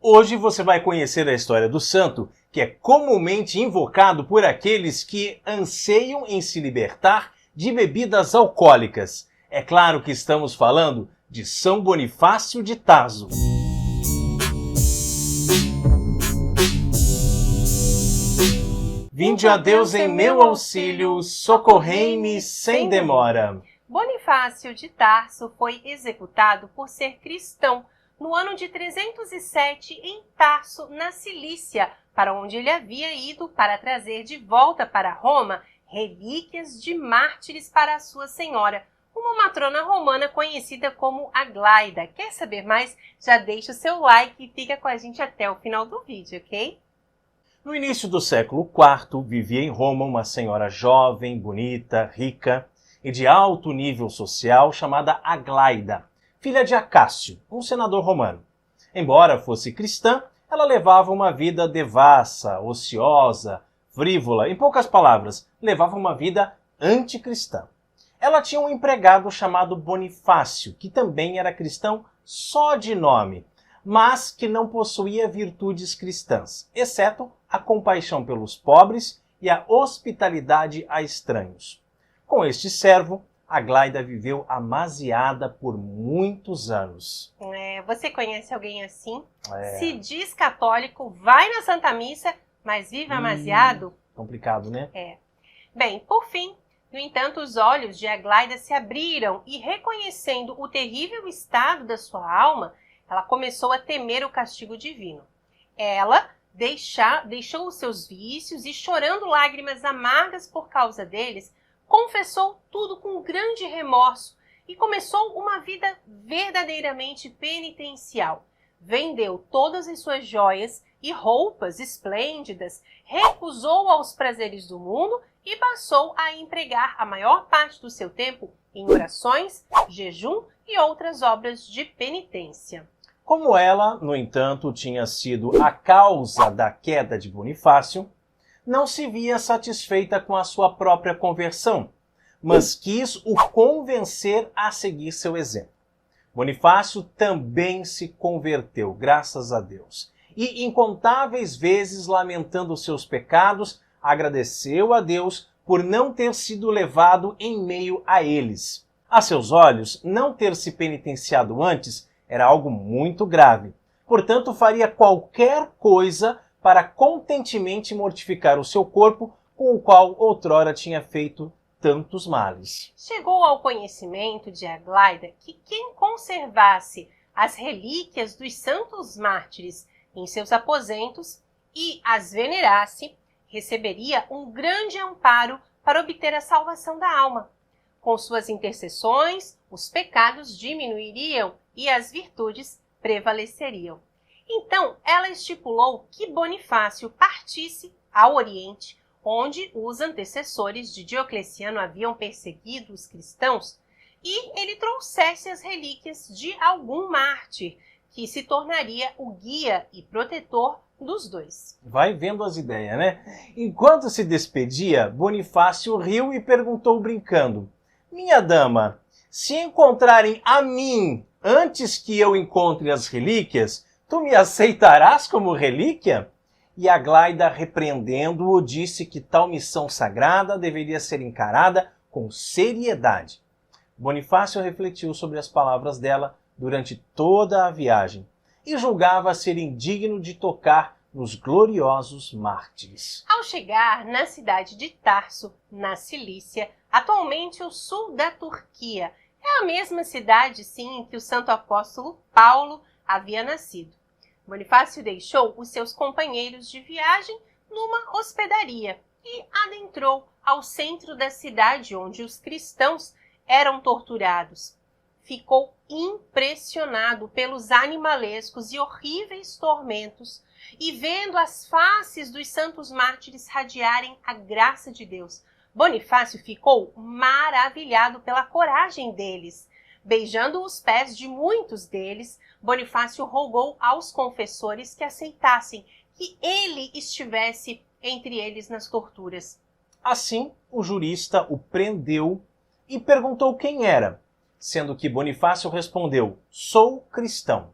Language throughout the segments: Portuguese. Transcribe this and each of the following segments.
Hoje você vai conhecer a história do santo, que é comumente invocado por aqueles que anseiam em se libertar de bebidas alcoólicas. É claro que estamos falando de São Bonifácio de Tarso. Vinde a Deus em meu auxílio, socorrei-me sem demora. Bonifácio de Tarso foi executado por ser cristão no ano de 307 em Tarso, na Cilícia, para onde ele havia ido para trazer de volta para Roma relíquias de mártires para a sua senhora, uma matrona romana conhecida como Aglaida. Quer saber mais? Já deixa o seu like e fica com a gente até o final do vídeo, ok? No início do século IV, vivia em Roma uma senhora jovem, bonita, rica e de alto nível social chamada Aglaida, filha de Acácio, um senador romano. Embora fosse cristã, ela levava uma vida devassa, ociosa, frívola. Em poucas palavras, levava uma vida anticristã. Ela tinha um empregado chamado Bonifácio, que também era cristão só de nome, mas que não possuía virtudes cristãs, exceto a compaixão pelos pobres e a hospitalidade a estranhos. Com este servo, Aglaida viveu amaziada por muitos anos. Você conhece alguém assim? Se diz católico, vai na Santa Missa, mas vive amaziado? Complicado, né? Bem, por fim, no entanto, os olhos de Aglaida se abriram e, reconhecendo o terrível estado da sua alma, ela começou a temer o castigo divino. Ela deixou os seus vícios e, chorando lágrimas amargas por causa deles, confessou tudo com grande remorso e começou uma vida verdadeiramente penitencial. Vendeu todas as suas joias e roupas esplêndidas, recusou aos prazeres do mundo e passou a empregar a maior parte do seu tempo em orações, jejum e outras obras de penitência. Como ela, no entanto, tinha sido a causa da queda de Bonifácio, não se via satisfeita com a sua própria conversão, mas quis o convencer a seguir seu exemplo. Bonifácio também se converteu, graças a Deus, e incontáveis vezes, lamentando seus pecados, agradeceu a Deus por não ter sido levado em meio a eles. A seus olhos, não ter se penitenciado antes era algo muito grave. Portanto, faria qualquer coisa para contentemente mortificar o seu corpo, com o qual outrora tinha feito tantos males. Chegou ao conhecimento de Aglaida que quem conservasse as relíquias dos santos mártires em seus aposentos e as venerasse, receberia um grande amparo para obter a salvação da alma. Com suas intercessões, os pecados diminuiriam e as virtudes prevaleceriam. Então, ela estipulou que Bonifácio partisse ao Oriente, onde os antecessores de Diocleciano haviam perseguido os cristãos, e ele trouxesse as relíquias de algum mártir, que se tornaria o guia e protetor dos dois. Vai vendo as ideias, né? Enquanto se despedia, Bonifácio riu e perguntou brincando: "Minha dama, se encontrarem a mim antes que eu encontre as relíquias, tu me aceitarás como relíquia?" E Aglaida, repreendendo-o, disse que tal missão sagrada deveria ser encarada com seriedade. Bonifácio refletiu sobre as palavras dela durante toda a viagem e julgava ser indigno de tocar nos gloriosos mártires. Ao chegar na cidade de Tarso, na Cilícia, atualmente o sul da Turquia, é a mesma cidade, sim, em que o santo apóstolo Paulo havia nascido. Bonifácio deixou os seus companheiros de viagem numa hospedaria e adentrou ao centro da cidade, onde os cristãos eram torturados. Ficou impressionado pelos animalescos e horríveis tormentos e, vendo as faces dos santos mártires radiarem a graça de Deus, Bonifácio ficou maravilhado pela coragem deles. Beijando os pés de muitos deles, Bonifácio rogou aos confessores que aceitassem que ele estivesse entre eles nas torturas. Assim, o jurista o prendeu e perguntou quem era, sendo que Bonifácio respondeu: "Sou cristão."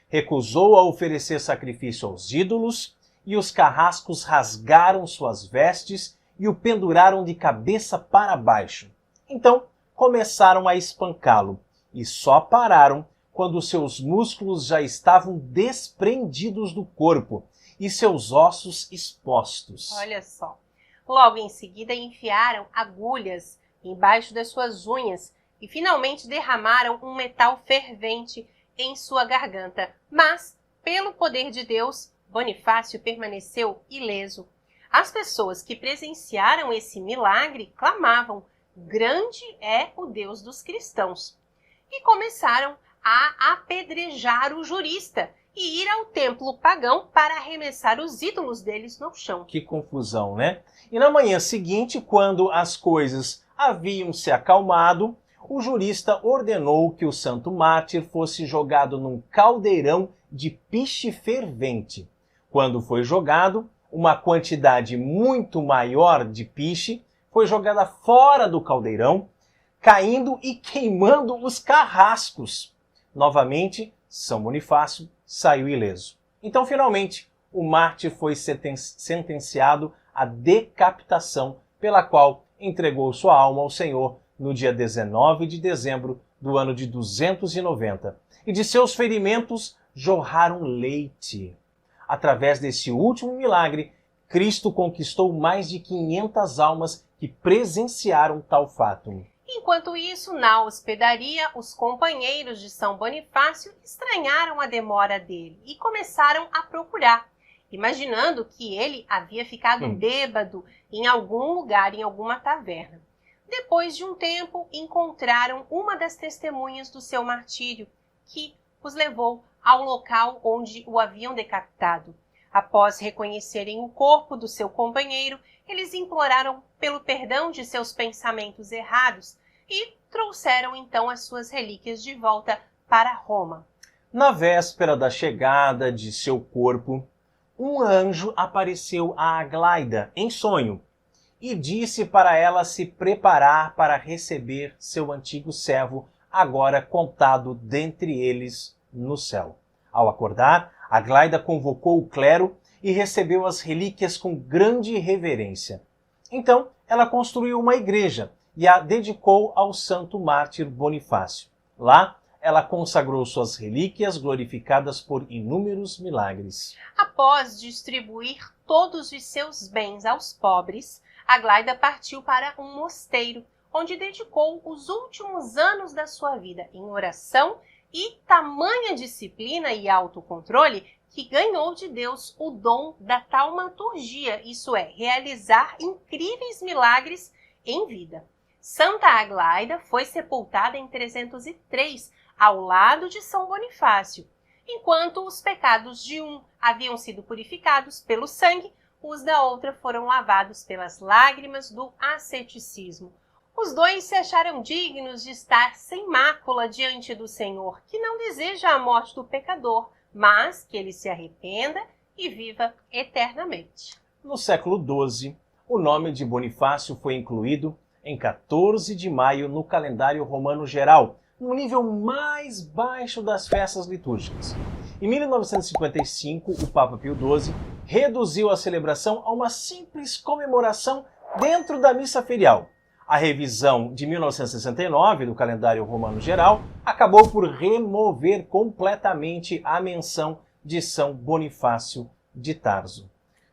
recusou a oferecer sacrifício aos ídolos, e os carrascos rasgaram suas vestes e o penduraram de cabeça para baixo. Então começaram a espancá-lo, e só pararam quando seus músculos já estavam desprendidos do corpo e seus ossos expostos. Olha só. Logo em seguida enfiaram agulhas embaixo das suas unhas e finalmente derramaram um metal fervente em sua garganta. Mas, pelo poder de Deus, Bonifácio permaneceu ileso. As pessoas que presenciaram esse milagre clamavam: "Grande é o Deus dos cristãos!" E começaram a apedrejar o jurista e ir ao templo pagão para arremessar os ídolos deles no chão. Que confusão, né? E na manhã seguinte, quando as coisas haviam se acalmado, o jurista ordenou que o santo mártir fosse jogado num caldeirão de piche fervente. Quando foi jogado, uma quantidade muito maior de piche foi jogada fora do caldeirão, caindo e queimando os carrascos. Novamente, São Bonifácio saiu ileso. Então, finalmente, o mártir foi sentenciado à decapitação, pela qual entregou sua alma ao Senhor no dia 19 de dezembro do ano de 290. E de seus ferimentos jorraram leite. Através desse último milagre, Cristo conquistou mais de 500 almas que presenciaram tal fato. Enquanto isso, na hospedaria, os companheiros de São Bonifácio estranharam a demora dele e começaram a procurar, imaginando que ele havia ficado bêbado em algum lugar, em alguma taverna. Depois de um tempo, encontraram uma das testemunhas do seu martírio, que os levou ao local onde o haviam decapitado. Após reconhecerem o corpo do seu companheiro, eles imploraram pelo perdão de seus pensamentos errados e trouxeram então as suas relíquias de volta para Roma. Na véspera da chegada de seu corpo, um anjo apareceu a Aglaida em sonho e disse para ela se preparar para receber seu antigo servo, agora contado dentre eles no céu. Ao acordar, Aglaida convocou o clero e recebeu as relíquias com grande reverência. Então, ela construiu uma igreja e a dedicou ao santo mártir Bonifácio. Lá, ela consagrou suas relíquias, glorificadas por inúmeros milagres. Após distribuir todos os seus bens aos pobres, Aglaida partiu para um mosteiro, onde dedicou os últimos anos da sua vida em oração e tamanha disciplina e autocontrole que ganhou de Deus o dom da taumaturgia, isso é, realizar incríveis milagres em vida. Santa Aglaida foi sepultada em 303, ao lado de São Bonifácio. Enquanto os pecados de um haviam sido purificados pelo sangue, os da outra foram lavados pelas lágrimas do asceticismo. Os dois se acharam dignos de estar sem mácula diante do Senhor, que não deseja a morte do pecador, mas que ele se arrependa e viva eternamente. No século XII, o nome de Bonifácio foi incluído em 14 de maio no calendário romano geral, no nível mais baixo das festas litúrgicas. Em 1955, o Papa Pio XII reduziu a celebração a uma simples comemoração dentro da missa ferial. A revisão de 1969 do calendário romano geral acabou por remover completamente a menção de São Bonifácio de Tarso.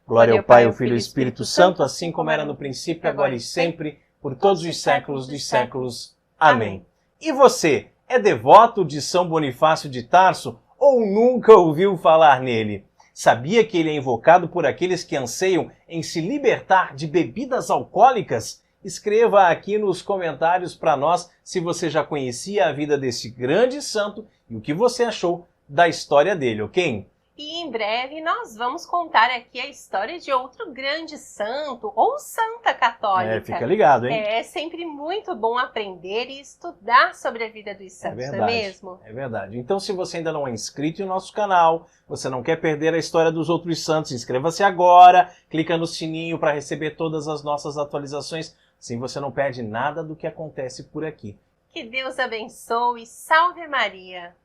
Glória ao Pai, ao Filho e ao Espírito Santo, assim como era no princípio, agora e sempre, por todos os séculos dos séculos. Amém. E você, é devoto de São Bonifácio de Tarso ou nunca ouviu falar nele? Sabia que ele é invocado por aqueles que anseiam em se libertar de bebidas alcoólicas? Escreva aqui nos comentários para nós se você já conhecia a vida desse grande santo e o que você achou da história dele, ok? E em breve nós vamos contar aqui a história de outro grande santo ou santa católica. Fica ligado, hein? É sempre muito bom aprender e estudar sobre a vida dos santos, não é mesmo? É verdade. Então, se você ainda não é inscrito em nosso canal, você não quer perder a história dos outros santos, inscreva-se agora, clica no sininho para receber todas as nossas atualizações, assim você não perde nada do que acontece por aqui. Que Deus abençoe, salve Maria!